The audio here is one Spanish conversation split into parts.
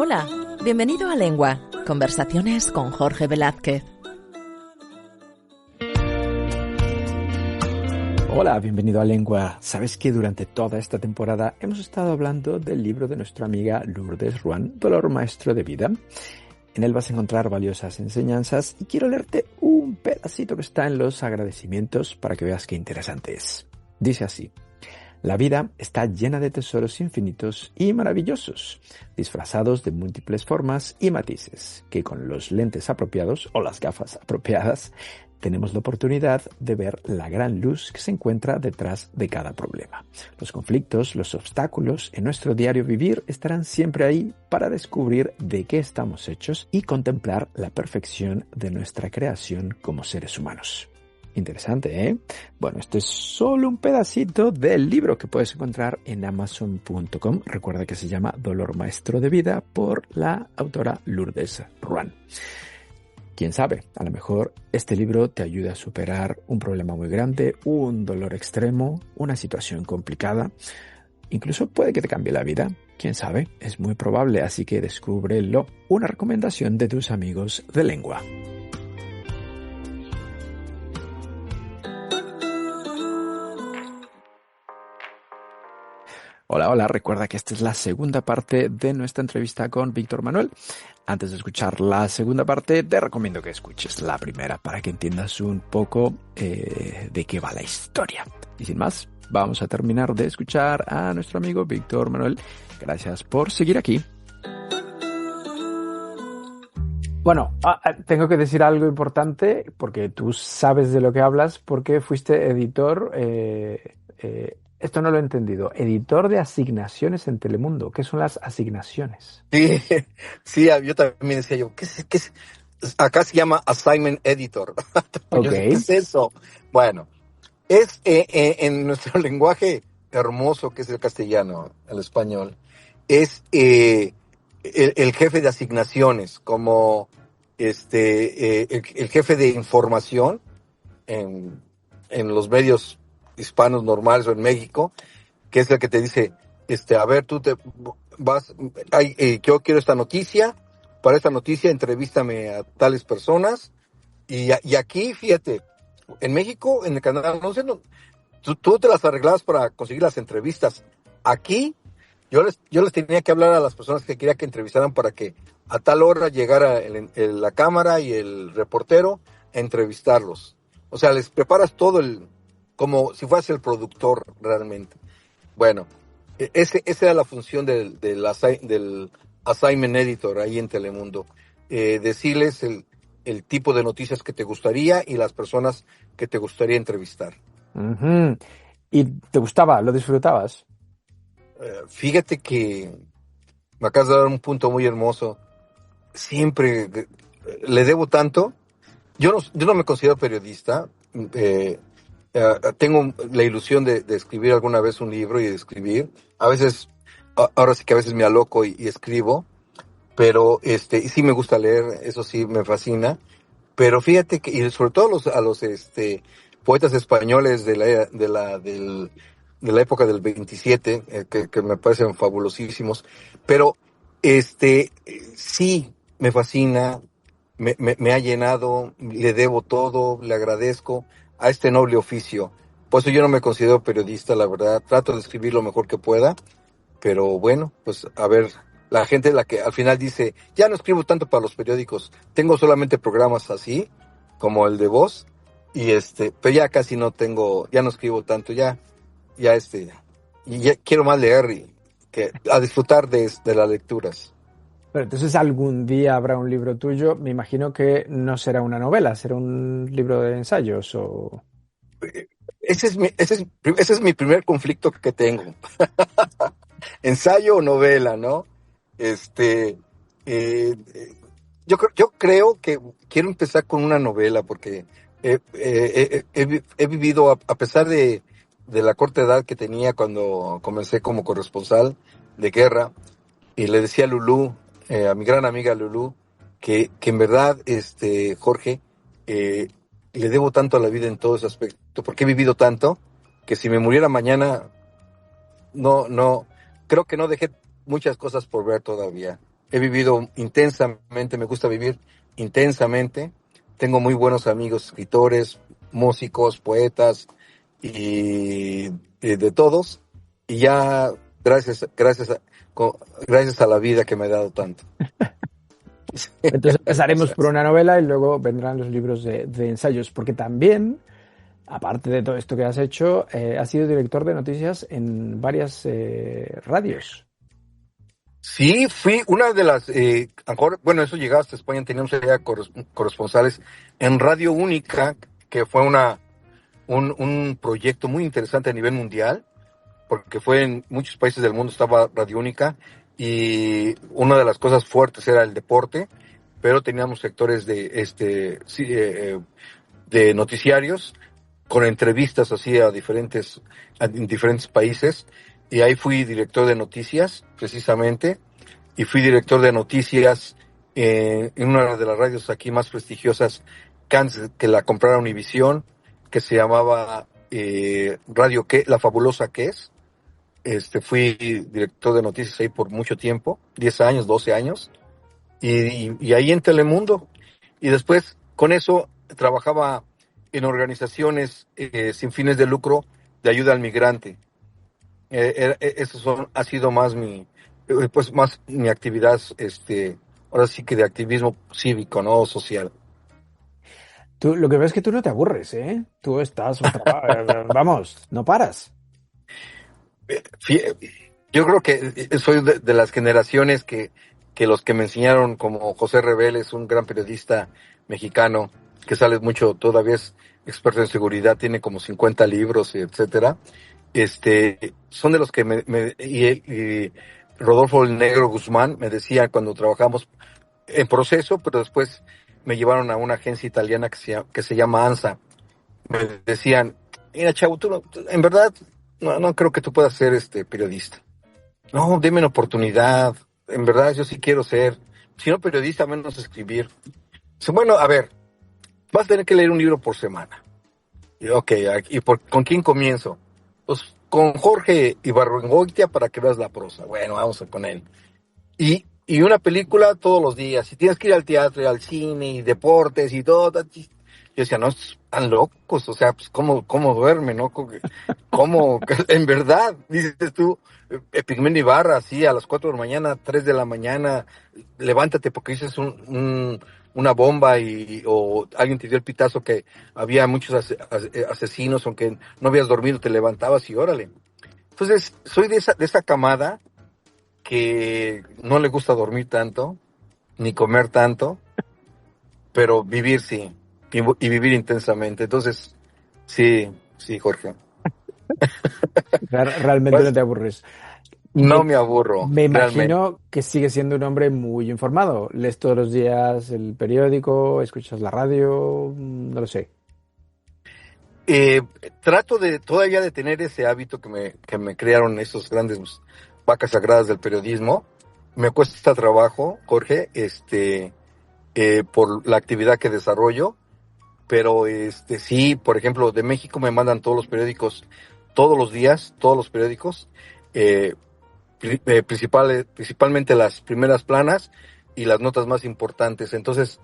Hola, bienvenido a Lengua, conversaciones con Jorge Velázquez. Hola, bienvenido a Lengua. Sabes que durante toda esta temporada hemos estado hablando del libro de nuestra amiga Lourdes Ruán, Dolor Maestro de Vida. En él vas a encontrar valiosas enseñanzas y quiero leerte un pedacito que está en los agradecimientos para que veas qué interesante es. Dice así: la vida está llena de tesoros infinitos y maravillosos, disfrazados de múltiples formas y matices, que con los lentes apropiados o las gafas apropiadas tenemos la oportunidad de ver la gran luz que se encuentra detrás de cada problema. Los conflictos, los obstáculos en nuestro diario vivir estarán siempre ahí para descubrir de qué estamos hechos y contemplar la perfección de nuestra creación como seres humanos. Interesante, ¿eh? Bueno, esto es solo un pedacito del libro que puedes encontrar en Amazon.com. Recuerda que se llama Dolor Maestro de Vida por la autora Lourdes Ruán. Quién sabe, a lo mejor este libro te ayuda a superar un problema muy grande, un dolor extremo, una situación complicada. Incluso puede que te cambie la vida. Quién sabe, es muy probable, así que descúbrelo. Una recomendación de tus amigos de Lengua. Hola, recuerda que esta es la segunda parte de nuestra entrevista con Víctor Manuel. Antes de escuchar la segunda parte, te recomiendo que escuches la primera para que entiendas un poco de qué va la historia. Y sin más, vamos a terminar de escuchar a nuestro amigo Víctor Manuel. Gracias por seguir aquí. Bueno, tengo que decir algo importante porque tú sabes de lo que hablas porque fuiste editor. Esto no lo he entendido. Editor de asignaciones en Telemundo. ¿Qué son las asignaciones? Sí, yo también decía yo, ¿qué es? Acá se llama Assignment Editor. Okay. ¿Qué es eso? Bueno, es en nuestro lenguaje hermoso que es el castellano, el español, es el jefe de asignaciones, como el jefe de información en los medios hispanos normales o en México, que es el que te dice, a ver, tú te vas, yo quiero esta noticia, para esta noticia entrevístame a tales personas, y aquí, fíjate, en México, en el canal, no sé, tú te las arreglabas para conseguir las entrevistas. Aquí, yo les tenía que hablar a las personas que quería que entrevistaran para que a tal hora llegara la cámara y el reportero a entrevistarlos. O sea, les preparas todo como si fueras el productor realmente. Bueno, esa era la función del Assignment Editor ahí en Telemundo. Decirles el tipo de noticias que te gustaría y las personas que te gustaría entrevistar. Uh-huh. ¿Y te gustaba? ¿Lo disfrutabas? Fíjate que me acabas de dar un punto muy hermoso. Siempre le debo tanto. Yo no me considero periodista. Tengo la ilusión de escribir alguna vez un libro y de escribir. A veces, ahora sí que a veces me aloco y escribo, pero y sí me gusta leer, eso sí me fascina. Pero fíjate que, y sobre todo a los poetas españoles de la época del 27, que me parecen fabulosísimos, pero sí me fascina, me ha llenado, le debo todo, le agradezco a este noble oficio. Por eso yo no me considero periodista, la verdad. Trato de escribir lo mejor que pueda, pero bueno, pues a ver, la gente la que al final dice, ya no escribo tanto para los periódicos, tengo solamente programas así, como el de Voz, y pero ya casi no tengo, ya no escribo tanto, ya y ya quiero más leer y a disfrutar de las lecturas. Pero entonces algún día habrá un libro tuyo. Me imagino que no será una novela, será un libro de ensayos o... Ese es mi primer conflicto que tengo. Ensayo o novela, ¿no? Yo creo que quiero empezar con una novela porque he vivido, a pesar de la corta edad que tenía cuando comencé como corresponsal de guerra, y le decía a Lulú, a mi gran amiga Lulú, que en verdad, Jorge, le debo tanto a la vida en todo ese aspecto, porque he vivido tanto, que si me muriera mañana, no, creo que no dejé muchas cosas por ver todavía. he vivido intensamente, me gusta vivir intensamente. Tengo muy buenos amigos, escritores, músicos, poetas y de todos. Y ya gracias a la vida que me ha dado tanto. Entonces empezaremos por Gracias. una novela y luego vendrán los libros de ensayos, porque también, aparte de todo esto que has hecho, has sido director de noticias en varias radios. Sí, fui una de las, a lo mejor, bueno, eso llegaba hasta España, teníamos ya corresponsales en Radio Única, que fue un proyecto muy interesante a nivel mundial, porque fue en muchos países del mundo estaba Radio Única, y una de las cosas fuertes era el deporte, pero teníamos sectores de noticiarios con entrevistas así en diferentes países, y ahí fui director de noticias, precisamente, y fui director de noticias en una de las radios aquí más prestigiosas que la comprara Univisión, que se llamaba Radio Que, La Fabulosa Que Es. Fui director de noticias ahí por mucho tiempo, 10 años, 12 años, y ahí en Telemundo. Y después, con eso, trabajaba en organizaciones sin fines de lucro de ayuda al migrante. Ha sido más mi actividad, ahora sí que de activismo cívico, ¿no? Social. Tú, lo que ves es que tú no te aburres, ¿eh? Tú estás, vamos, no paras. Fí- Yo creo que soy de las generaciones que los que me enseñaron, como José Reveles, un gran periodista mexicano, que sale mucho, todavía es experto en seguridad, tiene como 50 libros, etcétera. Son de los que y Rodolfo el Negro Guzmán me decía cuando trabajamos en proceso, pero después me llevaron a una agencia italiana que se llama ANSA. Me decían, mira, chavo, en verdad no creo que tú puedas ser periodista. No, deme una oportunidad. En verdad, yo sí quiero ser. Si no periodista, menos escribir. Dice, bueno, a ver, vas a tener que leer un libro por semana. Y, ok, ¿con quién comienzo? Pues con Jorge Ibargüengoitia para que veas la prosa. Bueno, vamos con él. Y una película todos los días. Si tienes que ir al teatro, y al cine, y deportes y todo. Yo decía, no, están locos. O sea, pues, ¿cómo duerme, no? En verdad, dices tú, Pigmeno Ibarra, así, a las 4 de la mañana, 3 de la mañana, levántate porque dices una bomba o alguien te dio el pitazo que había muchos asesinos, aunque no habías dormido, te levantabas y órale. Entonces, soy de esa camada que no le gusta dormir tanto, ni comer tanto, pero vivir sí, y vivir intensamente. Entonces, sí, Jorge. Realmente no Pues te aburres. no me aburro, Me realmente. imagino que sigues siendo un hombre muy informado. Lees todos los días el periódico, escuchas la radio, no lo sé. Eh, Trato todavía de tener ese hábito que me crearon esos grandes vacas sagradas del periodismo. Me cuesta trabajo, Jorge, por la actividad que desarrollo, pero sí, por ejemplo, de México me mandan todos los periódicos, todos los días, todos los periódicos, eh, principalmente las primeras planas y las notas más importantes. Entonces,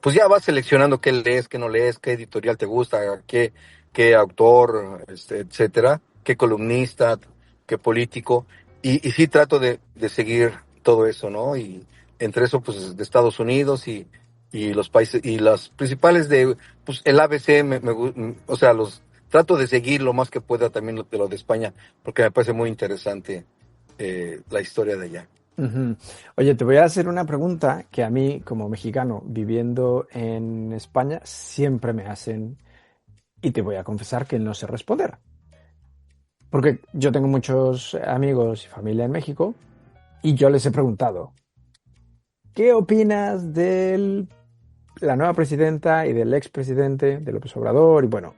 pues ya vas seleccionando qué lees, qué no lees, qué editorial te gusta, qué autor, etcétera, qué columnista, qué político, y sí trato de seguir todo eso, ¿no? Y entre eso, pues, de Estados Unidos y los países, y las principales pues, el ABC, o sea, trato de seguir lo más que pueda también de lo de España, porque me parece muy interesante la historia de allá. Ujú. Oye, te voy a hacer una pregunta que a mí, como mexicano, viviendo en España, siempre me hacen y te voy a confesar que no sé responder. Porque yo tengo muchos amigos y familia en México y yo les he preguntado, ¿qué opinas de la nueva presidenta y del expresidente de López Obrador? Y bueno,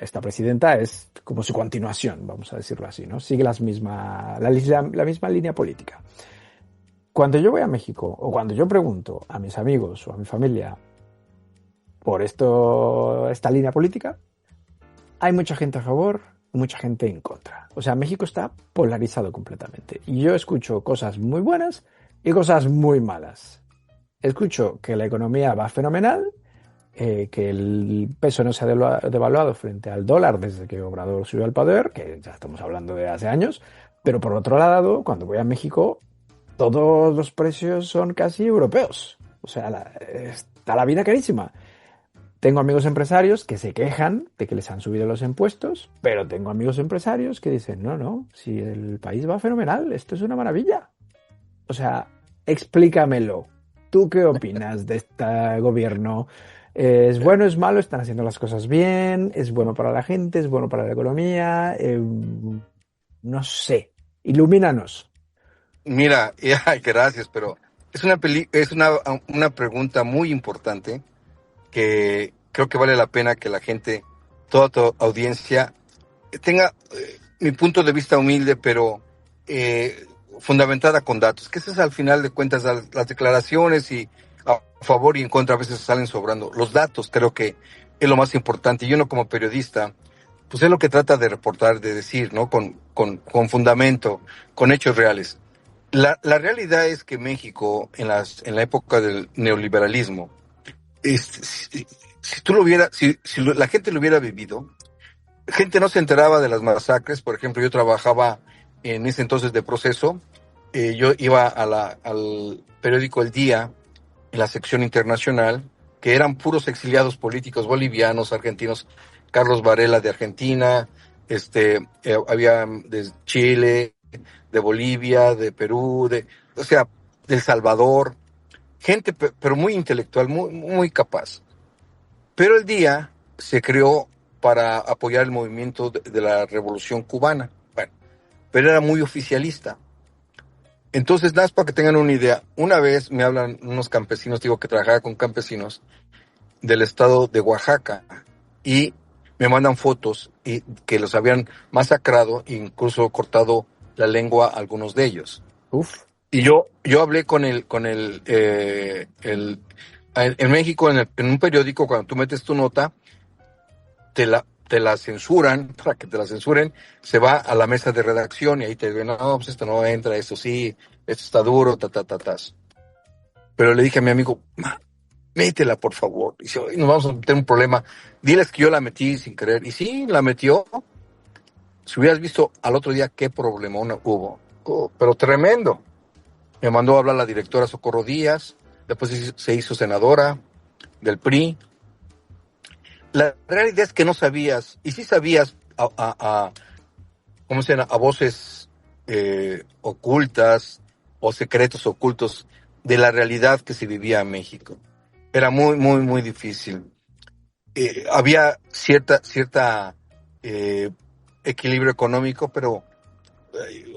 esta presidenta es como su continuación, vamos a decirlo así, ¿no? Sigue la misma línea política. Cuando yo voy a México o cuando yo pregunto a mis amigos o a mi familia por esta línea política, hay mucha gente a favor y mucha gente en contra. O sea, México está polarizado completamente. Y yo escucho cosas muy buenas y cosas muy malas. Escucho que la economía va fenomenal, que el peso no se ha devaluado frente al dólar desde que Obrador subió al poder, que ya estamos hablando de hace años, pero por otro lado, cuando voy a México, todos los precios son casi europeos. O sea, está la vida carísima. Tengo amigos empresarios que se quejan de que les han subido los impuestos, pero tengo amigos empresarios que dicen, no, no, si el país va fenomenal, esto es una maravilla. O sea, explícamelo. ¿Tú qué opinas de este gobierno? ¿Es bueno, es malo? ¿Están haciendo las cosas bien? ¿Es bueno para la gente? ¿Es bueno para la economía? No sé. Ilumínanos. Mira, ay, gracias, pero es una pregunta muy importante que creo que vale la pena que la gente, toda tu audiencia, tenga mi punto de vista humilde, pero fundamentada con datos, que ese es al final de cuentas las declaraciones y a favor y en contra a veces salen sobrando. Los datos creo que es lo más importante, y uno como periodista, pues es lo que trata de reportar, de decir, ¿no? Con fundamento, con hechos reales. La realidad es que México, en la época del neoliberalismo, si tú lo hubiera, si la gente lo hubiera vivido, gente no se enteraba de las masacres. Por ejemplo, yo trabajaba en ese entonces de Proceso, yo iba al periódico El Día, en la sección internacional, que eran puros exiliados políticos bolivianos, argentinos, Carlos Varela de Argentina, había de Chile, de Bolivia, de Perú, o sea, de El Salvador, gente pero muy intelectual, muy, muy capaz. Pero El Día se creó para apoyar el movimiento de la Revolución Cubana. Bueno, pero era muy oficialista. Entonces, nada más para que tengan una idea, una vez me hablan unos campesinos, digo que trabajaba con campesinos del estado de Oaxaca, y me mandan fotos y que los habían masacrado e incluso cortado la lengua a algunos de ellos. Uf. Y yo hablé en México, en un periódico, cuando tú metes tu nota, te la censuran. Para que te la censuren, se va a la mesa de redacción y ahí te ven, no, pues esto no entra, esto sí, esto está duro, ta. Pero le dije a mi amigo, métela, por favor. Y dice, hoy nos vamos a meter un problema. Diles que yo la metí sin querer. Y sí, la metió. Si hubieras visto al otro día qué problemón hubo. Oh, pero tremendo. Me mandó a hablar la directora Socorro Díaz. Después se hizo senadora del PRI. La realidad es que no sabías, y sí sabías ¿cómo se llama? A voces ocultas o secretos ocultos de la realidad que se vivía en México. Era muy, muy, muy difícil. Había cierta equilibrio económico, pero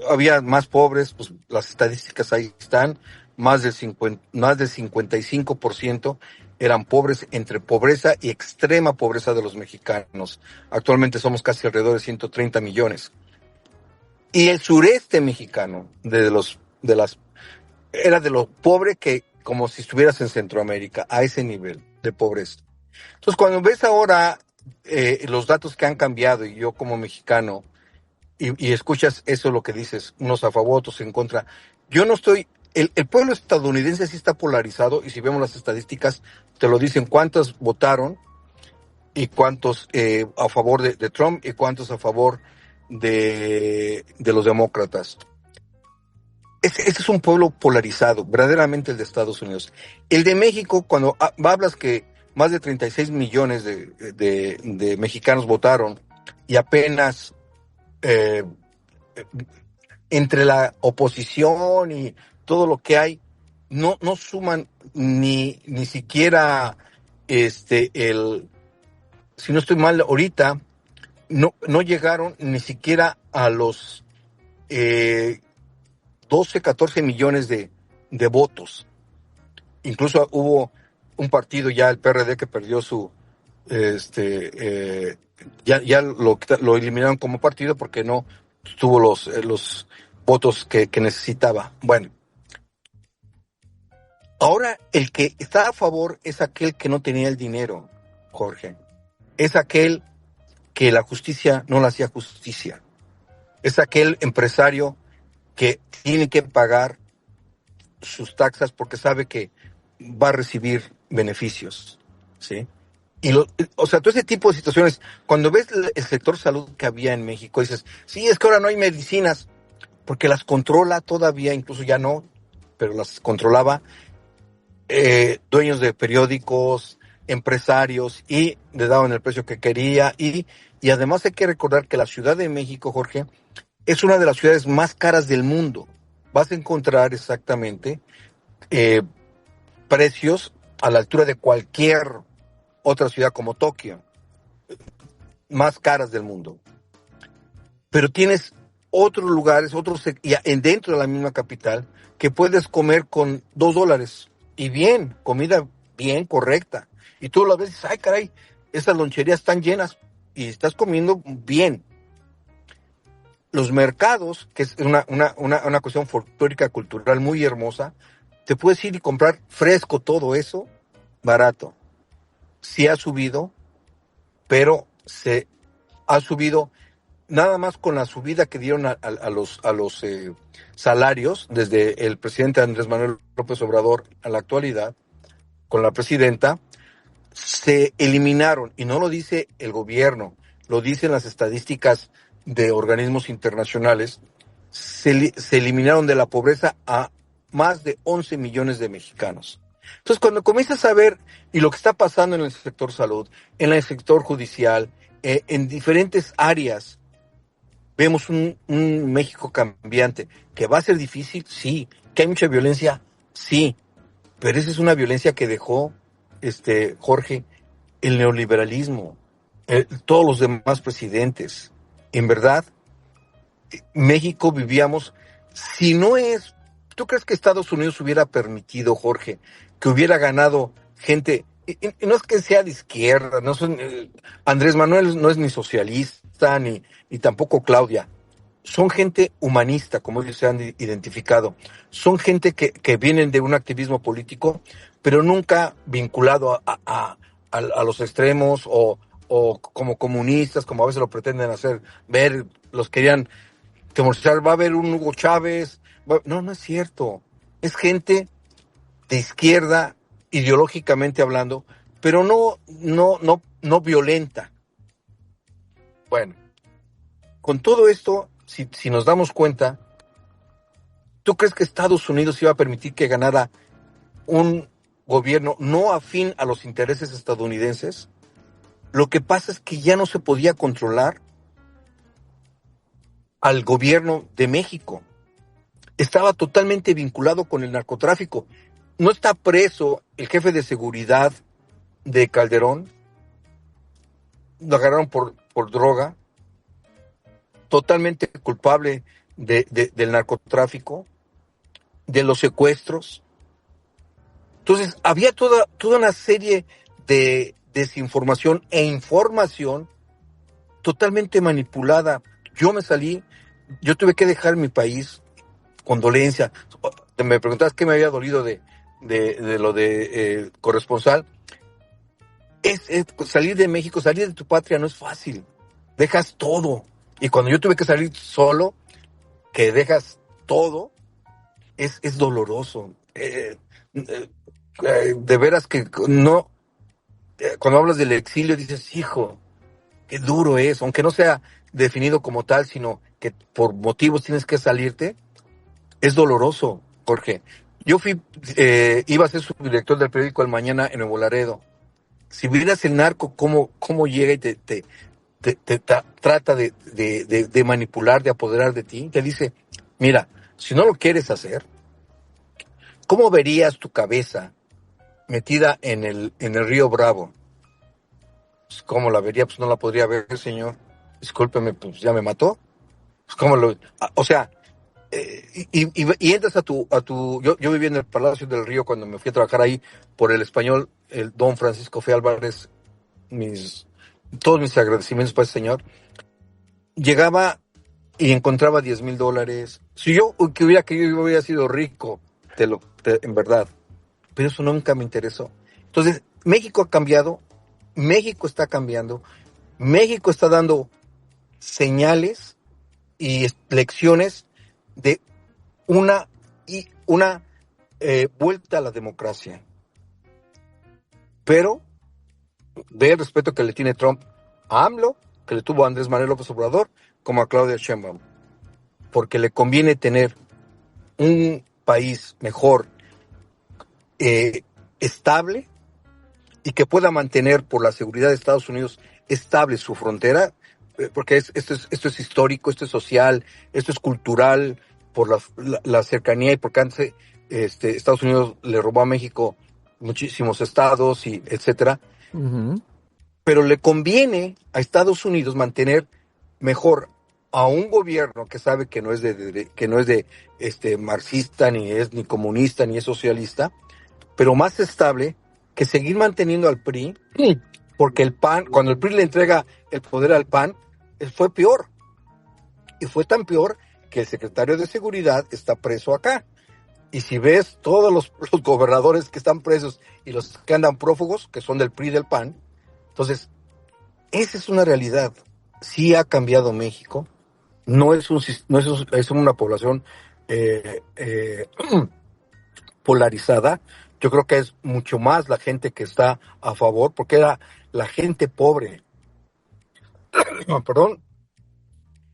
había más pobres, pues las estadísticas ahí están, más del 55% eran pobres, entre pobreza y extrema pobreza de los mexicanos. Actualmente somos casi alrededor de 130 millones. Y el sureste mexicano, era de lo pobre que, como si estuvieras en Centroamérica, a ese nivel de pobreza. Entonces, cuando ves ahora los datos que han cambiado, y yo como mexicano, y escuchas eso, lo que dices, unos a favor, otros en contra, yo no estoy, el pueblo estadounidense sí está polarizado, y si vemos las estadísticas, te lo dicen cuántos votaron, y cuántos a favor de Trump, y cuántos a favor de los demócratas. Este es un pueblo polarizado, verdaderamente el de Estados Unidos. El de México, cuando hablas que más de 36 millones de mexicanos votaron, y apenas entre la oposición y todo lo que hay, no suman ni siquiera si no estoy mal ahorita, no llegaron ni siquiera a los 12, 14 millones de votos. Incluso hubo un partido ya, el PRD, que perdió ya lo eliminaron como partido porque no tuvo los votos que necesitaba. Bueno, ahora el que está a favor es aquel que no tenía el dinero, Jorge. Es aquel que la justicia no le hacía justicia. Es aquel empresario que tiene que pagar sus taxas porque sabe que va a recibir beneficios, ¿sí? O sea, todo ese tipo de situaciones, cuando ves el sector salud que había en México, dices, sí, es que ahora no hay medicinas, porque las controla todavía, incluso ya no, pero las controlaba dueños de periódicos, empresarios, y le daban el precio que quería, y además hay que recordar que la Ciudad de México, Jorge, es una de las ciudades más caras del mundo. Vas a encontrar exactamente eh, precios a la altura de cualquier otra ciudad como Tokio, más caras del mundo. Pero tienes otros lugares, dentro de la misma capital, que puedes comer con $2. Y bien, comida bien, correcta. Y tú lo ves y dices, ay caray, esas loncherías están llenas y estás comiendo bien. Los mercados, que es una cuestión folclórica, cultural muy hermosa, te puedes ir y comprar fresco todo eso, barato. Sí ha subido, pero se ha subido nada más con la subida que dieron a los salarios, desde el presidente Andrés Manuel López Obrador a la actualidad, con la presidenta, se eliminaron, y no lo dice el gobierno, lo dicen las estadísticas de organismos internacionales, se eliminaron de la pobreza a más de 11 millones de mexicanos. Entonces, cuando comienzas a ver y lo que está pasando en el sector salud, en el sector judicial, en diferentes áreas, vemos un México cambiante, que va a ser difícil, sí, que hay mucha violencia, sí, pero esa es una violencia que dejó, Jorge, el neoliberalismo, todos los demás presidentes. En verdad, México vivíamos, si no es, ¿tú crees que Estados Unidos hubiera permitido, Jorge, que hubiera ganado gente? Y no es que sea de izquierda, no son, Andrés Manuel no es ni socialista, ni tampoco Claudia. Son gente humanista, como ellos se han identificado. Son gente que vienen de un activismo político, pero nunca vinculado a los extremos o como comunistas, como a veces lo pretenden hacer ver. Los querían demostrar, va a haber un Hugo Chávez. No es cierto. Es gente de izquierda, ideológicamente hablando, pero no violenta. Bueno, con todo esto, si nos damos cuenta, ¿tú crees que Estados Unidos iba a permitir que ganara un gobierno no afín a los intereses estadounidenses? Lo que pasa es que ya no se podía controlar al gobierno de México. Estaba totalmente vinculado con el narcotráfico. No está preso el jefe de seguridad de Calderón. Lo agarraron por droga. Totalmente culpable del narcotráfico, de los secuestros. Entonces, había toda una serie de desinformación e información totalmente manipulada. Yo tuve que dejar mi país, condolencia. Me preguntabas qué me había dolido de lo de corresponsal. Es salir de México, salir de tu patria no es fácil. Dejas todo. Y cuando yo tuve que salir solo, que dejas todo, es doloroso. De veras que no. Cuando hablas del exilio dices, hijo, qué duro es, aunque no sea definido como tal, sino que por motivos tienes que salirte, es doloroso, Jorge. Yo iba a ser subdirector del periódico El Mañana en Nuevo Laredo. Si vieras el narco, cómo llega y te trata de manipular, de apoderar de ti, te dice, mira, si no lo quieres hacer, ¿cómo verías tu cabeza metida en el río Bravo? Pues, ¿cómo la vería? Pues no la podría ver, señor. Discúlpeme, pues ya me mató. Pues cómo o sea, y entras yo viví en el Palacio del Río cuando me fui a trabajar ahí por el español, el don Francisco Fe Álvarez, todos mis agradecimientos para ese señor. Llegaba y encontraba $10,000. Si yo que hubiera querido, yo hubiera sido rico, en verdad. Pero eso nunca me interesó. Entonces, México ha cambiado, México está cambiando, México está dando señales y lecciones de una vuelta a la democracia. Pero ve el respeto que le tiene Trump a AMLO, que le tuvo a Andrés Manuel López Obrador, como a Claudia Sheinbaum. Porque le conviene tener un país mejor, estable, y que pueda mantener por la seguridad de Estados Unidos estable su frontera, porque esto es histórico, esto es social, esto es cultural, por la cercanía, y porque antes Estados Unidos le robó a México muchísimos estados, y etcétera. Ujú. Pero le conviene a Estados Unidos mantener mejor a un gobierno que sabe que no es de marxista, ni comunista, ni es socialista, pero más estable, que seguir manteniendo al PRI, porque el PAN, cuando el PRI le entrega el poder al PAN, fue peor. Y fue tan peor que el secretario de Seguridad está preso acá. Y si ves todos los gobernadores que están presos y los que andan prófugos, que son del PRI y del PAN, entonces, esa es una realidad. Sí ha cambiado México. Es una población polarizada. Yo creo que es mucho más la gente que está a favor, porque era la gente pobre. No, perdón.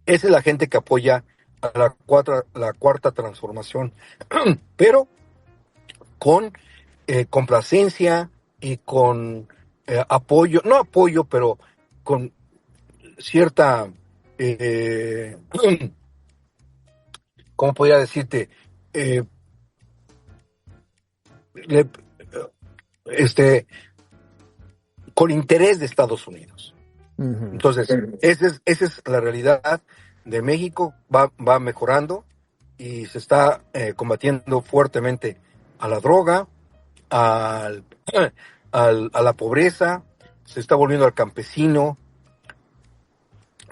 Esa es la gente que apoya a la cuarta transformación. Pero con complacencia y con apoyo, no apoyo, pero con cierta, eh, ¿cómo podría decirte? Eh, le- con interés de Estados Unidos. Ujú. Entonces, esa es la realidad de México, va mejorando y se está combatiendo fuertemente a la droga, al, a la pobreza, se está volviendo al campesino.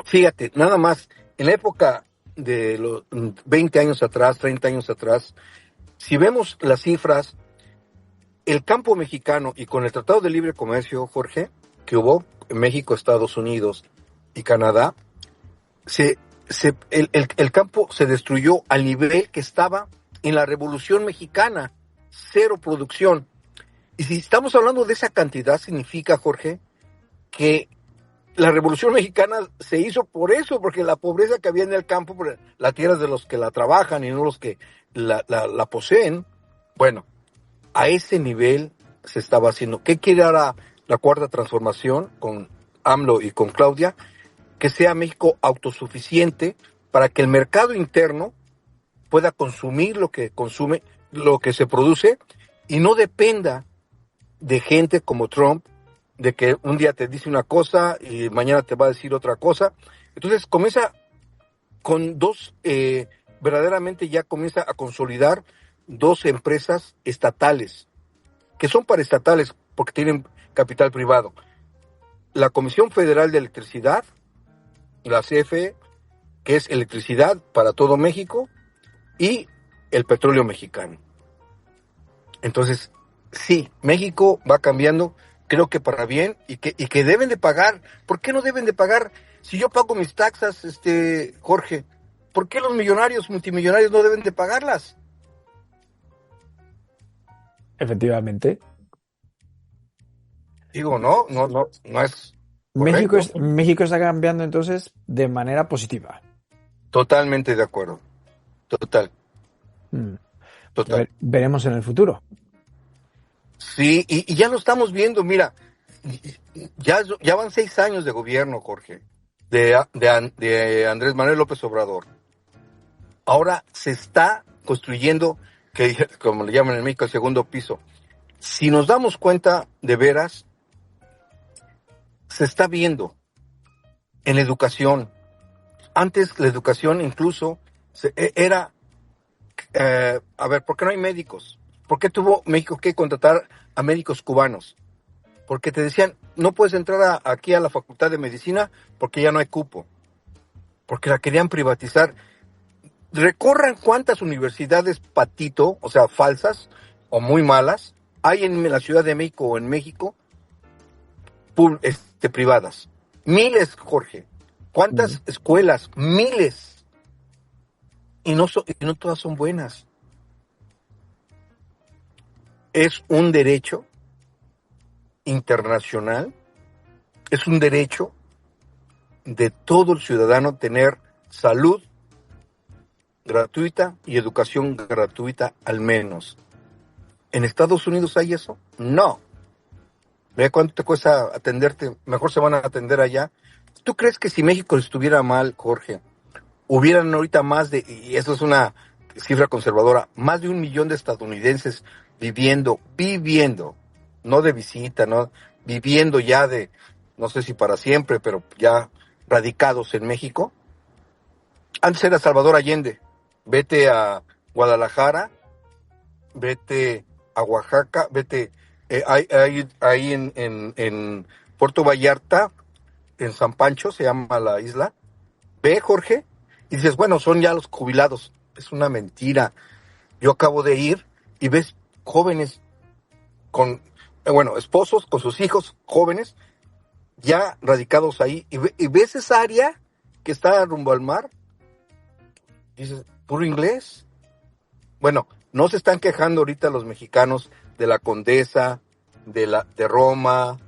Fíjate, nada más, en la época de los 20 años atrás, 30 años atrás, si vemos las cifras, el campo mexicano, y con el Tratado de Libre Comercio, Jorge, que hubo en México, Estados Unidos y Canadá, el campo se destruyó al nivel que estaba en la Revolución Mexicana, cero producción. Y si estamos hablando de esa cantidad, significa, Jorge, que la Revolución Mexicana se hizo por eso, porque la pobreza que había en el campo, la tierra es de los que la trabajan y no los que la poseen. Bueno, a ese nivel se estaba haciendo. ¿Qué quiere ahora la cuarta transformación con AMLO y con Claudia? Que sea México autosuficiente para que el mercado interno pueda consumir lo que consume, lo que se produce, y no dependa de gente como Trump, de que un día te dice una cosa y mañana te va a decir otra cosa. Entonces comienza con verdaderamente ya comienza a consolidar dos empresas estatales, que son paraestatales porque tienen capital privado. La Comisión Federal de Electricidad, la CFE, que es electricidad para todo México, y el petróleo mexicano. Entonces, sí, México va cambiando, creo que para bien, y que deben de pagar. ¿Por qué no deben de pagar? Si yo pago mis taxas, Jorge, ¿por qué los millonarios, multimillonarios no deben de pagarlas? Efectivamente. Digo, no es correcto. México está cambiando entonces de manera positiva. Totalmente de acuerdo. Total, Mm. Ya total. veremos en el futuro. Sí, y ya lo estamos viendo, mira, ya van 6 años de gobierno, Jorge, de Andrés Manuel López Obrador. Ahora se está construyendo, que como le llaman en México, el segundo piso. Si nos damos cuenta de veras, se está viendo en la educación. Antes la educación incluso era, a ver, ¿por qué no hay médicos? ¿Por qué tuvo México que contratar a médicos cubanos? Porque te decían, no puedes entrar aquí a la Facultad de Medicina porque ya no hay cupo. Porque la querían privatizar. Recorran cuántas universidades patito, o sea, falsas o muy malas, hay en la Ciudad de México o en México, privadas. Miles, Jorge. Mm. ¿Cuántas escuelas? Miles. Y no todas son buenas. es un derecho internacional, es un derecho de todo el ciudadano tener salud gratuita y educación gratuita al menos. ¿En Estados Unidos hay eso? No. Ve cuánto te cuesta atenderte, mejor se van a atender allá. ¿Tú crees que si México estuviera mal, Jorge, hubieran ahorita y eso es una cifra conservadora, más de 1 millón de estadounidenses viviendo, no de visita, no, viviendo ya no sé si para siempre, pero ya radicados en México? Antes era Salvador Allende. Vete a Guadalajara, vete a Oaxaca, vete ahí en Puerto Vallarta, en San Pancho, se llama la isla. Ve, Jorge, y dices, bueno, son ya los jubilados. Es una mentira. Yo acabo de ir y ves jóvenes esposos con sus hijos jóvenes, ya radicados ahí, y ves esa área que está rumbo al mar, y dices, puro inglés. Bueno, no se están quejando ahorita los mexicanos de la Condesa, de Roma,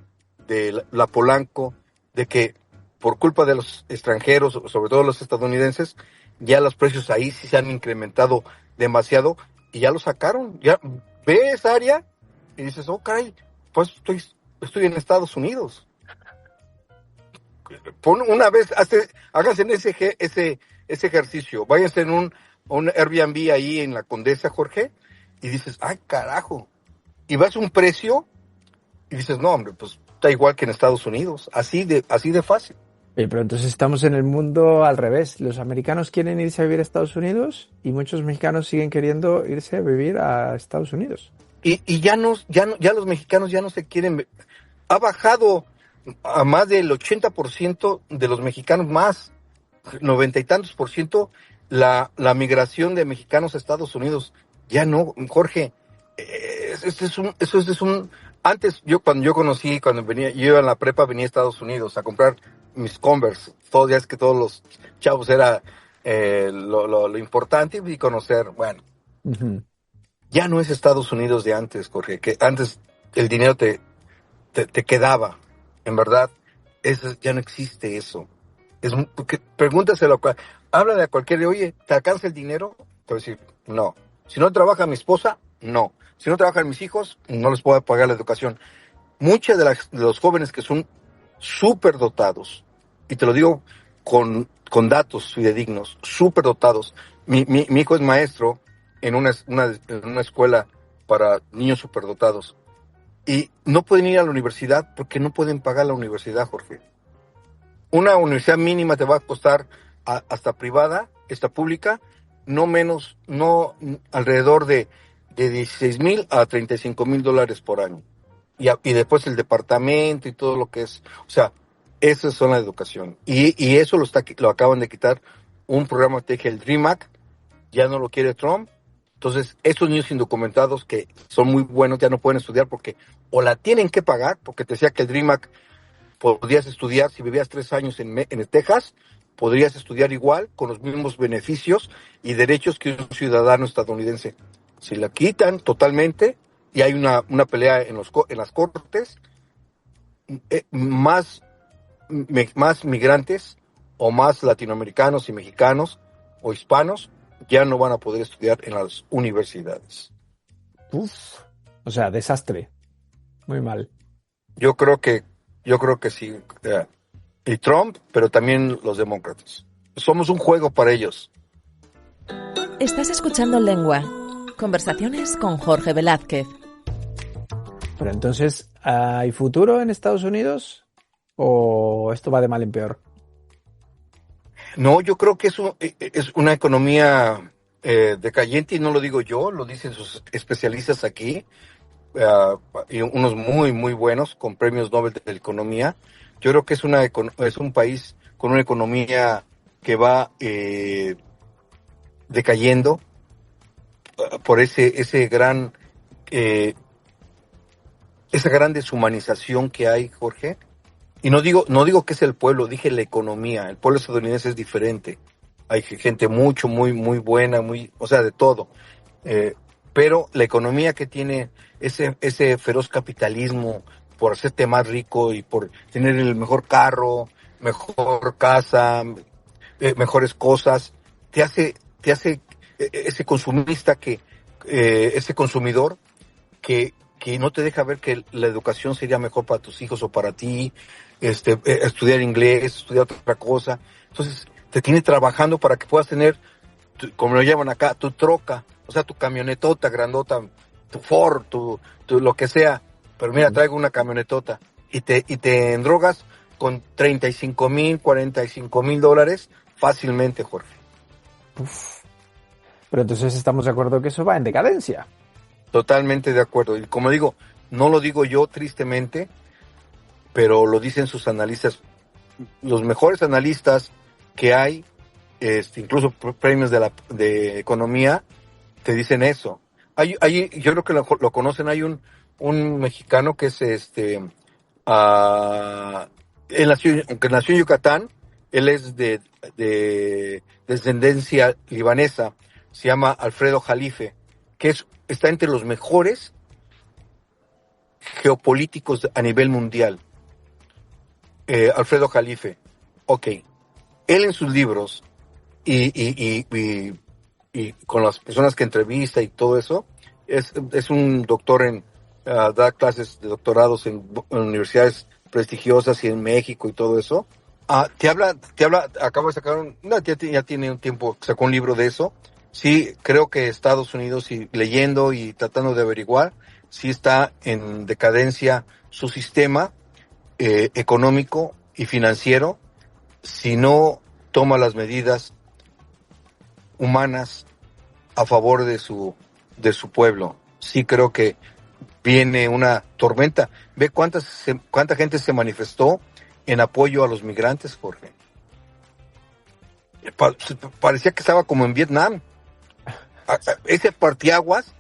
de la Polanco, de que por culpa de los extranjeros, sobre todo los estadounidenses, ya los precios ahí sí se han incrementado demasiado y ya lo sacaron. Ya ve esa área y dices, oh, caray, pues estoy en Estados Unidos. Pon una vez, háganse en ese ejercicio, váyanse en un Airbnb ahí en la Condesa, Jorge, y dices, ay, carajo, y vas a un precio y dices, no, hombre, pues está igual que en Estados Unidos, así de fácil. Pero entonces estamos en el mundo al revés. Los americanos quieren irse a vivir a Estados Unidos y muchos mexicanos siguen queriendo irse a vivir a Estados Unidos. Y ya los mexicanos ya no se quieren. Ha bajado a más del 80% de los mexicanos, más 90 y tantos por ciento, la migración de mexicanos a Estados Unidos. Ya no, Jorge. Antes, cuando yo iba en la prepa, venía a Estados Unidos a comprar mis Converse. Ya es que todos los chavos era lo importante y conocer. Bueno, ya no es Estados Unidos de antes, Jorge, que antes el dinero te quedaba. En verdad, ya no existe eso. Porque pregúntaselo, háblale a cualquiera, oye, ¿te alcanza el dinero? Te voy a decir, no. Si no trabaja mi esposa, no. Si no trabajan mis hijos, no les puedo pagar la educación. Muchos de los jóvenes que son súper dotados, y te lo digo con datos fidedignos, súper dotados. Mi hijo es maestro en una escuela para niños superdotados. Y no pueden ir a la universidad porque no pueden pagar la universidad, Jorge. Una universidad mínima te va a costar, hasta privada, esta pública, no alrededor de 16,000 a 35,000 dólares por año. Y después el departamento y todo lo que es. O sea, esa es la educación. Y eso lo acaban de quitar. Un programa que el Dream Act, ya no lo quiere Trump. Entonces, estos niños indocumentados que son muy buenos ya no pueden estudiar porque o la tienen que pagar, porque te decía que el Dream Act podrías estudiar, si vivías 3 años en Texas, podrías estudiar igual, con los mismos beneficios y derechos que un ciudadano estadounidense. Si la quitan totalmente, y hay una pelea en las cortes, más migrantes o más latinoamericanos y mexicanos o hispanos ya no van a poder estudiar en las universidades. O sea, desastre. Muy mal. Yo creo que sí. Y Trump, pero también los demócratas. Somos un juego para ellos. Estás escuchando Lengua. Conversaciones con Jorge Velázquez. Pero entonces, ¿hay futuro en Estados Unidos? ¿O esto va de mal en peor? No, yo creo que es una economía decayente, y no lo digo yo, lo dicen sus especialistas aquí, y unos muy, muy buenos, con premios Nobel de Economía. Yo creo que es un país con una economía que va decayendo por esa gran deshumanización que hay, Jorge. Y no digo que es el pueblo, dije la economía. El pueblo estadounidense es diferente. Hay gente muy, muy buena, o sea, de todo. pero la economía que tiene ese feroz capitalismo por hacerte más rico y por tener el mejor carro, mejor casa, mejores cosas, te hace ese consumista ese consumidor que no te deja ver que la educación sería mejor para tus hijos o para ti, estudiar inglés, estudiar otra cosa. Entonces, te tiene trabajando para que puedas tener, como lo llaman acá, tu troca, o sea, tu camionetota grandota, tu Ford, tu lo que sea. Pero mira, traigo una camionetota y te endrogas con 35,000, 45,000 dólares fácilmente, Jorge. Uf. Pero entonces estamos de acuerdo que eso va en decadencia. Totalmente de acuerdo. Y como digo, no lo digo yo tristemente, pero lo dicen sus analistas, los mejores analistas que hay, incluso premios de economía, te dicen eso. Yo creo que lo conocen, hay un mexicano que es aunque nació en Yucatán, él es de descendencia libanesa, se llama Alfredo Jalife, que está entre los mejores geopolíticos a nivel mundial. Alfredo Jalife, ok, él en sus libros y con las personas que entrevista y todo eso, es un doctor da clases de doctorados en universidades prestigiosas y en México y todo eso. Te habla, acabo de sacar ya tiene un tiempo, sacó un libro de eso. Sí, creo que Estados Unidos, y leyendo y tratando de averiguar, sí está en decadencia su sistema económico y financiero si no toma las medidas humanas a favor de su pueblo. Sí creo que viene una tormenta. Ve cuánta gente se manifestó en apoyo a los migrantes, Jorge. Parecía que estaba como en Vietnam. Ese partiaguas,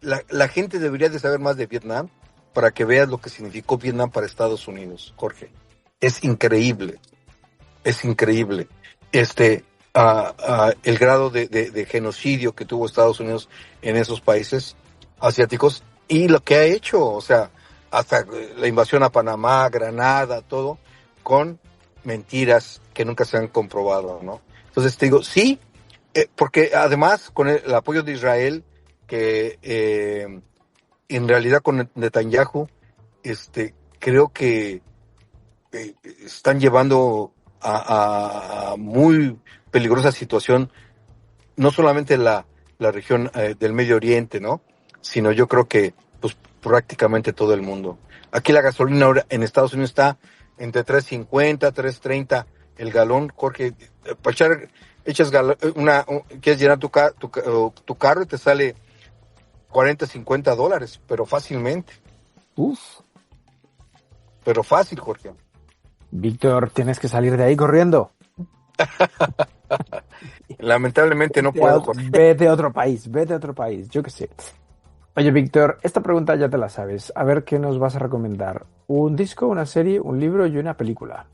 la gente debería de saber más de Vietnam para que veas lo que significó Vietnam para Estados Unidos, Jorge. Es increíble. El grado de genocidio que tuvo Estados Unidos en esos países asiáticos y lo que ha hecho, o sea, hasta la invasión a Panamá, Granada, todo, con mentiras que nunca se han comprobado, ¿no? Entonces te digo, sí, porque además con el apoyo de Israel, que en realidad con Netanyahu, creo que están llevando a muy peligrosa situación, no solamente la región del Medio Oriente, ¿no? Sino yo creo que pues prácticamente todo el mundo. Aquí la gasolina ahora en Estados Unidos está entre $3.50, $3.30 el galón, Jorge. Para quieres llenar tu carro y te sale $40, $50, pero fácilmente. Uf. Pero fácil, Jorge. Víctor, tienes que salir de ahí corriendo. Lamentablemente no puedo, Jorge. Vete a otro país, yo qué sé. Oye, Víctor, esta pregunta ya te la sabes. A ver qué nos vas a recomendar. ¿Un disco, una serie, un libro y una película?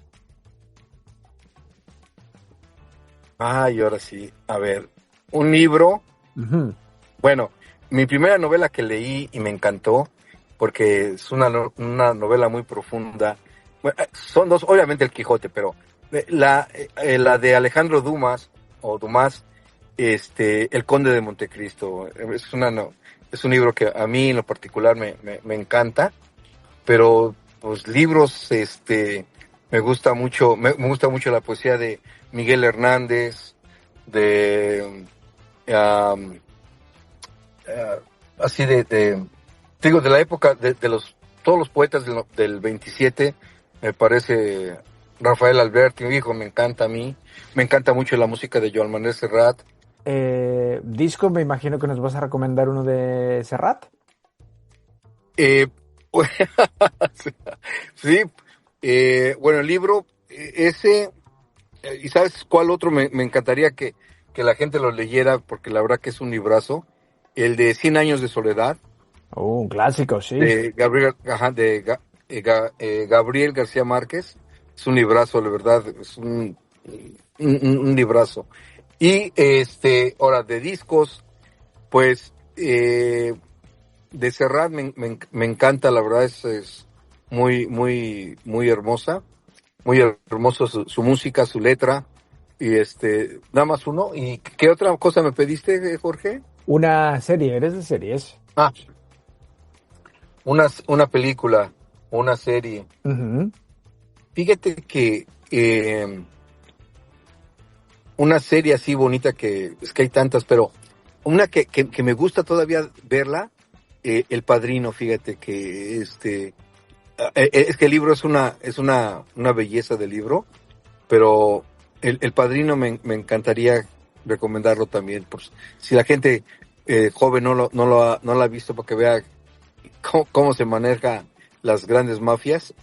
Y ahora sí. A ver, un libro. Uh-huh. Bueno, mi primera novela que leí y me encantó, porque es una novela muy profunda. Bueno, son dos, obviamente El Quijote, pero la de Alejandro Dumas, El Conde de Montecristo. Es un libro que a mí en lo particular me encanta, pero pues libros, me gusta mucho la poesía de Miguel Hernández, así digo, de la época de todos los poetas del 27, me parece Rafael Alberti, mi hijo, me encanta a mí, me encanta mucho la música de Joan Manuel Serrat. Disco, me imagino que nos vas a recomendar uno de Serrat. Sí, bueno, el libro, ese, ¿y sabes cuál otro me encantaría que la gente lo leyera? Porque la verdad que es un librazo, el de 100 años de soledad. Un clásico, sí. De Gabriel García Márquez. Es un librazo, la verdad, es un librazo. Y ahora de discos, Pues de Serrat me encanta, la verdad es muy, muy, muy hermoso su música, su letra, y nada más uno. ¿Y qué otra cosa me pediste, Jorge? Una serie, ¿eres de series? Ah, una película, una serie. Uh-huh. Fíjate que una serie así bonita es que hay tantas, pero una que me gusta todavía verla, El Padrino, fíjate que es que el libro es una belleza de libro, pero el Padrino me encantaría recomendarlo también, pues, si la gente joven no la ha visto, para que vea cómo se maneja las grandes mafias,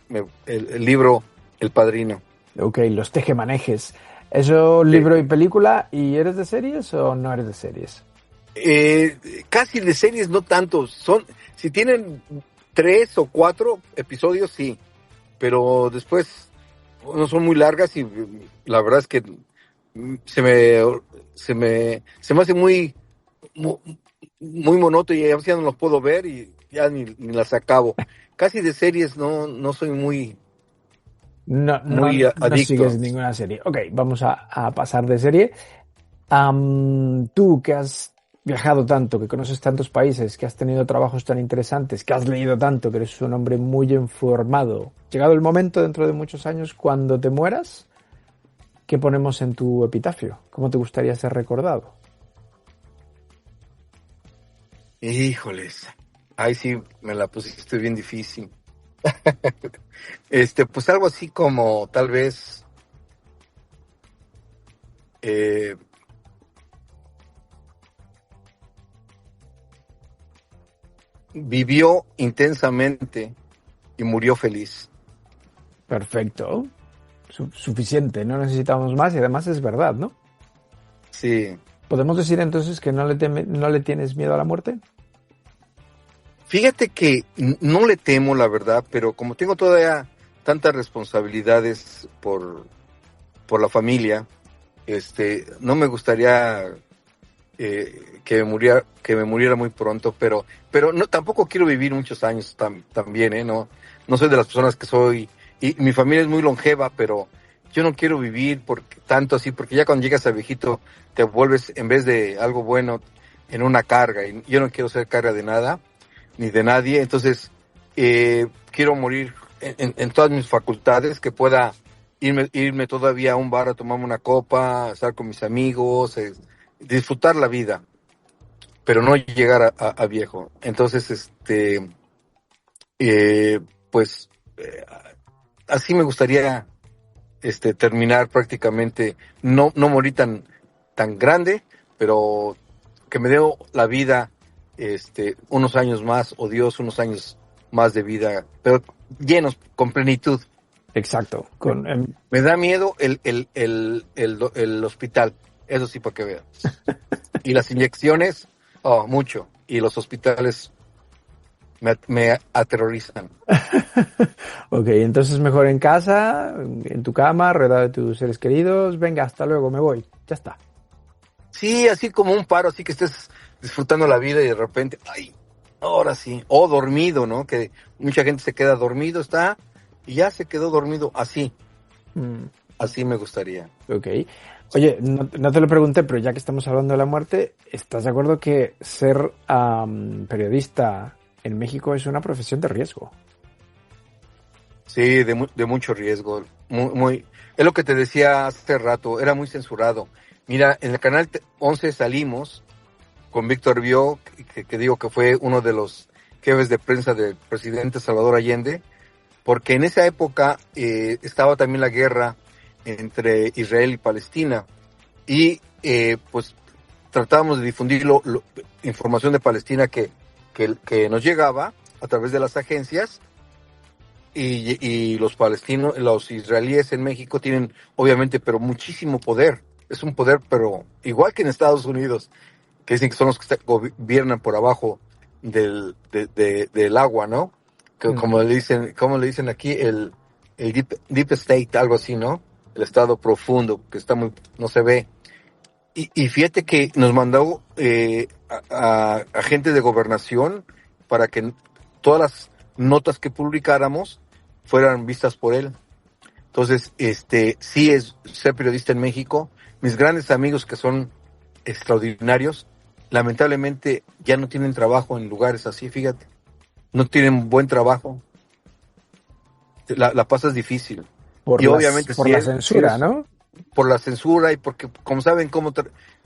el libro El Padrino. Ok, los tejemanejes. ¿Eso libro y película? ¿Y eres de series o no eres de series? Casi de series no tanto, si tienen 3 o 4 episodios, sí, pero después no son muy largas y la verdad es que se me hace muy, muy monótono y ya no los puedo ver y ya ni las acabo. Casi de series no soy muy No, muy no adicto. sigues ninguna serie. Ok, vamos a pasar de serie. Tú que has viajado tanto, que conoces tantos países, que has tenido trabajos tan interesantes, que has leído tanto, que eres un hombre muy informado. Llegado el momento dentro de muchos años, cuando te mueras, ¿qué ponemos en tu epitafio? ¿Cómo te gustaría ser recordado? Híjoles, ahí sí me la pusiste bien difícil. Pues algo así como tal vez eh, vivió intensamente y murió feliz. Perfecto. Suficiente, no necesitamos más y además es verdad, ¿no? Sí. ¿Podemos decir entonces que no le tienes miedo a la muerte? Fíjate que no le temo, la verdad, pero como tengo todavía tantas responsabilidades por la familia, no me gustaría que me muriera muy pronto, pero no, tampoco quiero vivir muchos años también, no soy de las personas que soy, y mi familia es muy longeva, pero yo no quiero vivir tanto así, porque ya cuando llegas a viejito te vuelves, en vez de algo bueno, en una carga, y yo no quiero ser carga de nada, ni de nadie. Entonces quiero morir en todas mis facultades, que pueda irme todavía a un bar a tomarme una copa, estar con mis amigos, disfrutar la vida, pero no llegar a viejo. Entonces, eh, pues así me gustaría terminar prácticamente, no morir tan grande, pero que me dé la vida unos años más, o Dios unos años más de vida, pero llenos, con plenitud. Exacto. Me da miedo el hospital, eso sí, para que vean. Y las inyecciones, mucho. Y los hospitales me aterrorizan. Ok, entonces mejor en casa, en tu cama, rodeado de tus seres queridos. Venga, hasta luego, me voy. Ya está. Sí, así como un paro, así que estés disfrutando la vida y de repente, ay, ahora sí. O dormido, ¿no? Que mucha gente se queda dormido, y ya se quedó dormido. Así me gustaría. Ok. Oye, no te lo pregunté, pero ya que estamos hablando de la muerte, ¿estás de acuerdo que ser periodista en México es una profesión de riesgo? Sí, de mucho riesgo. Es lo que te decía hace rato, era muy censurado. Mira, en el canal 11 salimos con Víctor Bió, que digo que fue uno de los jefes de prensa del presidente Salvador Allende, porque en esa época estaba también la guerra entre Israel y Palestina, y pues tratábamos de difundir información de Palestina que nos llegaba a través de las agencias, y los palestinos, los israelíes en México tienen obviamente, pero muchísimo poder. Es un poder, pero igual que en Estados Unidos, que dicen que son los que gobiernan por abajo del agua, ¿no? Que como le dicen aquí, el deep state, algo así, ¿no? El estado profundo, que no se ve. y fíjate que nos mandó a gente de gobernación para que todas las notas que publicáramos fueran vistas por él. Entonces, sí es ser periodista en México. Mis grandes amigos que son extraordinarios, lamentablemente ya no tienen trabajo en lugares así, fíjate. No tienen buen trabajo. La pasas difícil. Y obviamente por la censura, ¿no? Por la censura y porque como saben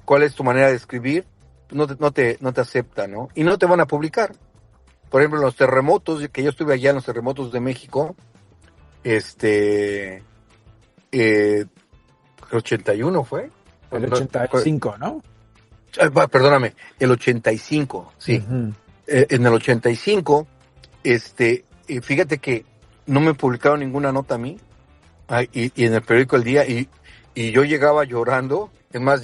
cuál es tu manera de escribir, no te aceptan, ¿no? Y no te van a publicar. Por ejemplo, en los terremotos, que yo estuve allá en los terremotos de México, el 81 fue. El 85, ¿no? Perdóname, el 85, sí. Uh-huh. En el 85, fíjate que no me publicaron ninguna nota a mí, y en el periódico El Día, y yo llegaba llorando, es más,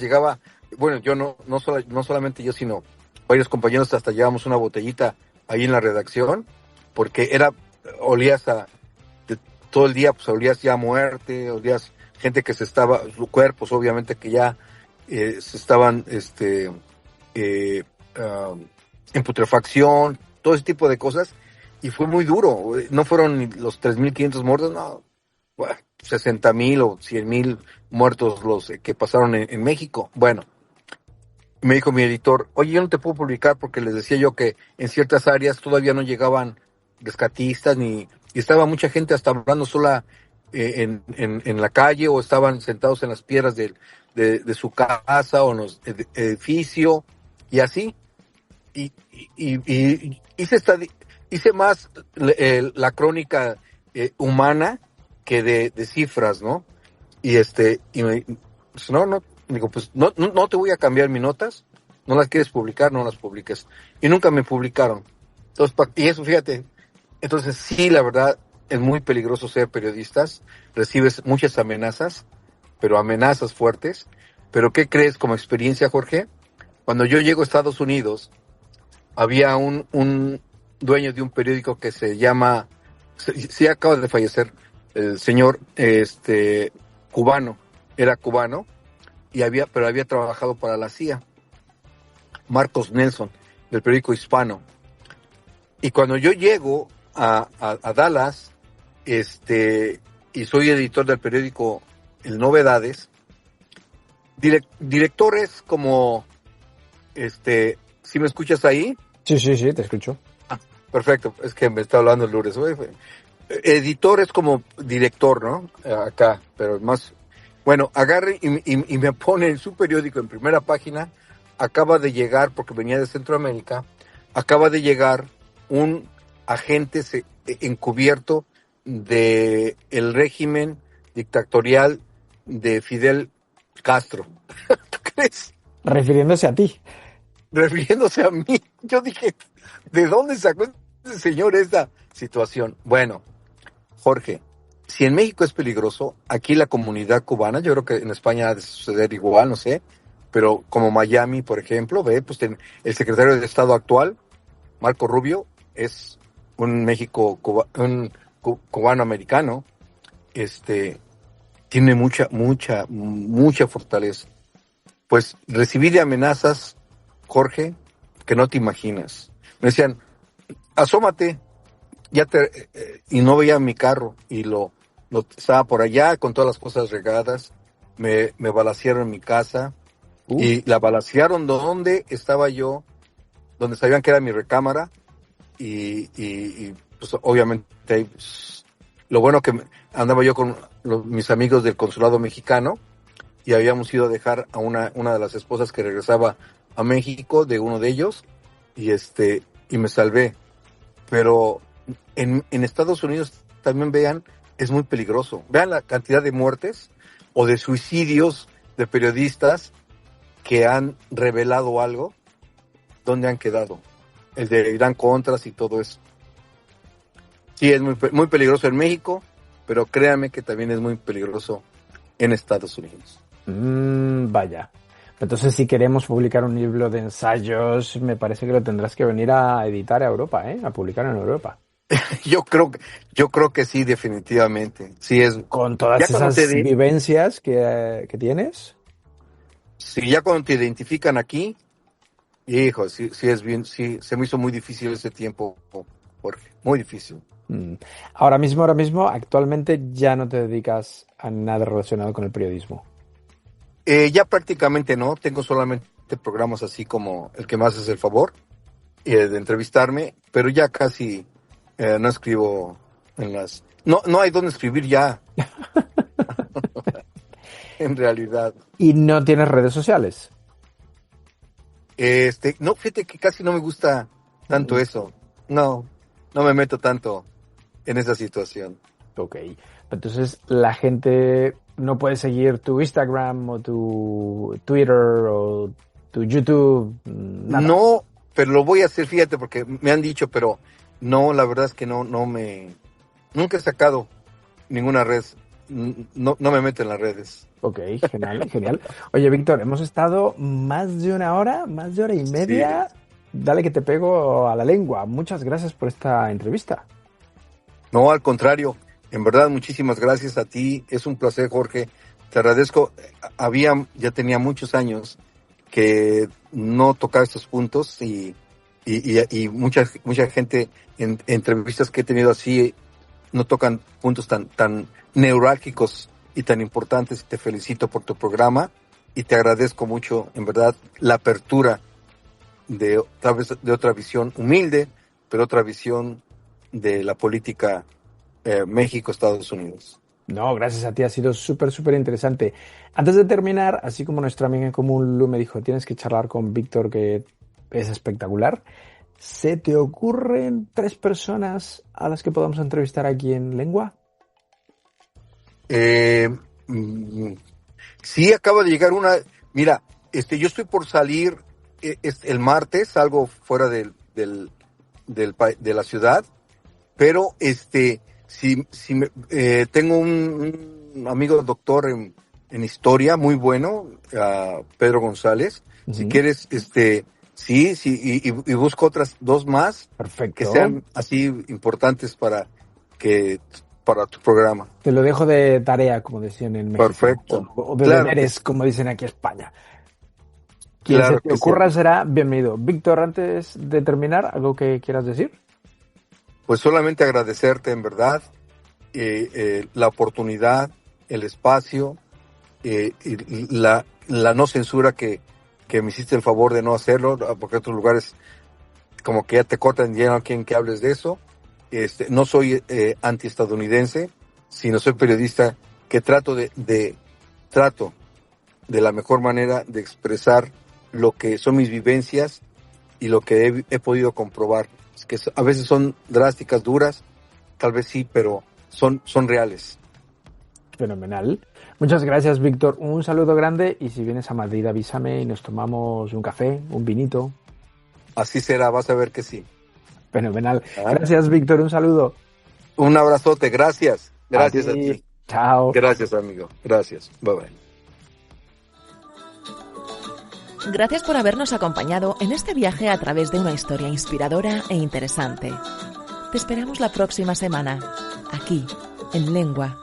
bueno, yo no solamente yo, sino varios compañeros, hasta llevamos una botellita ahí en la redacción, porque olías todo el día, pues olías ya a muerte, olías gente que sus cuerpos obviamente que ya se estaban en putrefacción, todo ese tipo de cosas, y fue muy duro. No fueron ni los 3,500 muertos, no, 60,000 o 100,000 muertos los que pasaron en México. Bueno, me dijo mi editor, oye, yo no te puedo publicar porque les decía yo que en ciertas áreas todavía no llegaban rescatistas y estaba mucha gente hasta hablando sola en la calle, o estaban sentados en las piedras de su casa o en los edificios y así. Y hice más la crónica humana que de cifras, ¿no? Y pues no, digo, pues no te voy a cambiar mis notas, no las quieres publicar, no las publiques. Y nunca me publicaron. Entonces, y eso, fíjate, entonces sí, la verdad, es muy peligroso ser periodistas, recibes muchas amenazas, pero amenazas fuertes. Pero ¿qué crees como experiencia, Jorge? Cuando yo llego a Estados Unidos, había un dueño de un periódico que se llama, sí acaba de fallecer, el señor cubano, era cubano, pero había trabajado para la CIA, Marcos Nelson, del periódico Hispano. Y cuando yo llego a Dallas, y soy editor del periódico El Novedades, directores como, ¿sí me escuchas ahí? Sí, te escucho. Perfecto, es que me está hablando Lourdes. Editores como director, ¿no? Acá, pero más... Bueno, agarre y me pone en su periódico en primera página, acaba de llegar, porque venía de Centroamérica, acaba de llegar un agente encubierto de el régimen dictatorial de Fidel Castro. ¿Tú crees? Refiriéndose a ti. Refiriéndose a mí. Yo dije, ¿de dónde sacó ese señor esta situación? Bueno, Jorge, si en México es peligroso, aquí la comunidad cubana, yo creo que en España ha de suceder igual, no sé, pero como Miami, por ejemplo, pues el secretario de Estado actual, Marco Rubio, es un cubano-americano, tiene mucha fortaleza. Pues recibí de amenazas, Jorge, que no te imaginas. Me decían, asómate, y no veía mi carro, y lo estaba por allá con todas las cosas regadas, me balacearon en mi casa, y la balacearon donde estaba yo, donde sabían que era mi recámara, y pues obviamente pues, lo bueno que andaba yo con mis amigos del consulado mexicano, y habíamos ido a dejar a una de las esposas que regresaba a México, de uno de ellos, y me salvé. Pero en Estados Unidos también es muy peligroso. Vean la cantidad de muertes o de suicidios de periodistas que han revelado algo, dónde han quedado. El de Irán Contras y todo eso. Sí, es muy peligroso en México, pero créanme que también es muy peligroso en Estados Unidos. Vaya. Entonces, si queremos publicar un libro de ensayos, me parece que lo tendrás que venir a editar a Europa, a publicar en Europa. Yo creo que sí, definitivamente. Sí es. Con todas esas vivencias que tienes. Si ya cuando te identifican aquí, hijo, sí, sí es bien, sí, se me hizo muy difícil ese tiempo, Jorge, muy difícil. Ahora mismo, actualmente ya no te dedicas a nada relacionado con el periodismo. Ya prácticamente no, tengo solamente programas así como el que me haces el favor de entrevistarme, pero ya casi no escribo en las... No hay dónde escribir ya, en realidad. ¿Y no tienes redes sociales? No, fíjate que casi no me gusta tanto eso. No me meto tanto en esa situación. Ok, entonces la gente no puede seguir tu Instagram o tu Twitter o tu YouTube, nada. No, pero lo voy a hacer, fíjate, porque me han dicho, pero no, la verdad es que nunca he sacado ninguna red, no me meto en las redes. Ok, genial. Oye, Víctor, hemos estado más de una hora y media. Sí. Dale que te pego a la lengua. Muchas gracias por esta entrevista. No, al contrario, en verdad, muchísimas gracias a ti. Es un placer, Jorge. Te agradezco. Ya tenía muchos años que no tocaba estos puntos y mucha gente en entrevistas que he tenido así no tocan puntos tan neurálgicos y tan importantes. Te felicito por tu programa y te agradezco mucho, en verdad, la apertura de otra visión humilde, pero otra visión de la política México-Estados Unidos. No, gracias a ti, ha sido súper interesante. Antes de terminar, así como nuestra amiga en común Lu me dijo, tienes que charlar con Víctor, que es espectacular, ¿se te ocurren 3 personas a las que podamos entrevistar aquí en Lengua? Sí, acaba de llegar una. Mira, yo estoy por salir el martes, salgo fuera de la ciudad, pero tengo un amigo doctor en historia muy bueno, Pedro González. Uh-huh. Si quieres, sí, y busco otras 2 más. Perfecto. Que sean así importantes para tu programa. Te lo dejo de tarea, como decían en México. Perfecto. O de deberes, como dicen aquí en España. Quien se te ocurra será bienvenido. Víctor, antes de terminar, ¿algo que quieras decir? Pues solamente agradecerte, en verdad, la oportunidad, el espacio, y la no censura que me hiciste el favor de no hacerlo, porque otros lugares como que ya te cortan, ya no quieren que hables de eso. No soy antiestadounidense, sino soy periodista que trato de la mejor manera de expresar lo que son mis vivencias y lo que he podido comprobar. Es que a veces son drásticas, duras, tal vez sí, pero son reales. Fenomenal. Muchas gracias, Víctor. Un saludo grande y si vienes a Madrid avísame y nos tomamos un café, un vinito. Así será, vas a ver que sí. Fenomenal. Gracias, Víctor. Un saludo. Un abrazote. Gracias. Gracias a ti. Chao. Gracias, amigo. Gracias. Bye, bye. Gracias por habernos acompañado en este viaje a través de una historia inspiradora e interesante. Te esperamos la próxima semana, aquí, en Lengua.